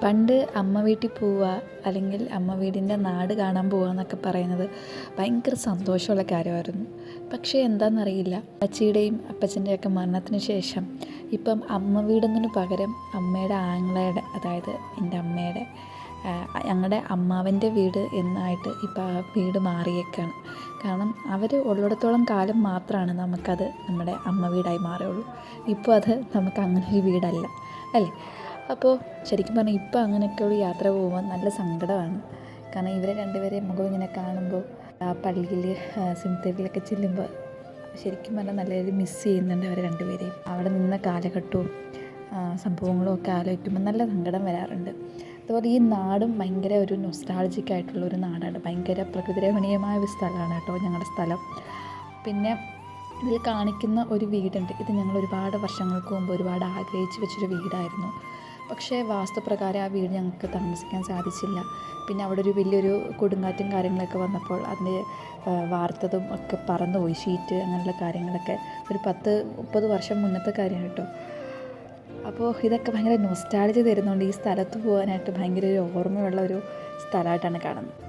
പണ്ട് അമ്മ വീട്ടിൽ പോവുക അല്ലെങ്കിൽ അമ്മ വീടിൻ്റെ നാട് കാണാൻ പോവുക എന്നൊക്കെ പറയുന്നത് ഭയങ്കര സന്തോഷമുള്ള കാര്യമായിരുന്നു. പക്ഷേ എന്താണെന്നറിയില്ല, അമ്മച്ചിയുടെയും അപ്പച്ചൻ്റെയൊക്കെ മരണത്തിന് ശേഷം ഇപ്പം അമ്മ വീടെന്നതിന് പകരം അമ്മയുടെ ആങ്ങളയുടെ, അതായത് എൻ്റെ അമ്മയുടെ ഞങ്ങളുടെ അമ്മാവൻ്റെ വീട് എന്നായിട്ട് ഇപ്പോൾ ആ വീട് മാറിയേക്കാണ്. കാരണം അവർ ഉള്ളിടത്തോളം കാലം മാത്രമാണ് നമുക്കത് നമ്മുടെ അമ്മ വീടായി മാറുകയുള്ളൂ. ഇപ്പോൾ അത് നമുക്ക് അങ്ങനെ ഒരു വീടല്ല, അല്ലേ? അപ്പോൾ ശരിക്കും പറഞ്ഞാൽ ഇപ്പോൾ അങ്ങനെയൊക്കെയുള്ള യാത്ര പോകുമ്പോൾ നല്ല സങ്കടമാണ്. കാരണം ഇവരെ രണ്ടുപേരെയും മുഖം ഇങ്ങനെ കാണുമ്പോൾ ആ പള്ളിയിൽ സെമിത്തേരിയിലൊക്കെ ചെല്ലുമ്പോൾ ശരിക്കും പറഞ്ഞാൽ നല്ല രീതിയിൽ മിസ്സ് ചെയ്യുന്നുണ്ട് അവരെ രണ്ടുപേരെയും. അവിടെ നിന്ന കാലഘട്ടവും സംഭവങ്ങളും ഒക്കെ ആലോചിക്കുമ്പോൾ നല്ല സങ്കടം വരാറുണ്ട്. അതുപോലെ ഈ നാടും ഭയങ്കര ഒരു നൊസ്റ്റാൾജിക് ആയിട്ടുള്ളൊരു നാടാണ്. ഭയങ്കര പ്രകൃതിരമണീയമായ ഒരു സ്ഥലമാണ് കേട്ടോ ഞങ്ങളുടെ സ്ഥലം. പിന്നെ ഇതിൽ കാണിക്കുന്ന ഒരു വീടുണ്ട്. ഇത് ഞങ്ങൾ ഒരുപാട് വർഷങ്ങൾക്ക് മുമ്പ് ഒരുപാട് ആഗ്രഹിച്ച് വെച്ചൊരു വീടായിരുന്നു. പക്ഷേ വാസ്തുപ്രകാരം ആ വീട് ഞങ്ങൾക്ക് താമസിക്കാൻ സാധിച്ചില്ല. പിന്നെ അവിടെ ഒരു വലിയൊരു കൊടുങ്കാറ്റും കാര്യങ്ങളൊക്കെ വന്നപ്പോൾ അതിൻ്റെ വാർത്തതും ഒക്കെ പറന്നുപോയി. ഷീറ്റ് അങ്ങനെയുള്ള കാര്യങ്ങളൊക്കെ ഒരു 10-30 വർഷം മുന്നത്തെ കാര്യം കേട്ടോ. അപ്പോൾ ഇതൊക്കെ ഭയങ്കര നൊസ്റ്റാൾജി തരുന്നുണ്ട്. ഈ സ്ഥലത്ത് പോകാനായിട്ട് ഭയങ്കര ഒരു ഓർമ്മയുള്ള ഒരു സ്ഥലമായിട്ടാണ് കാണുന്നത്.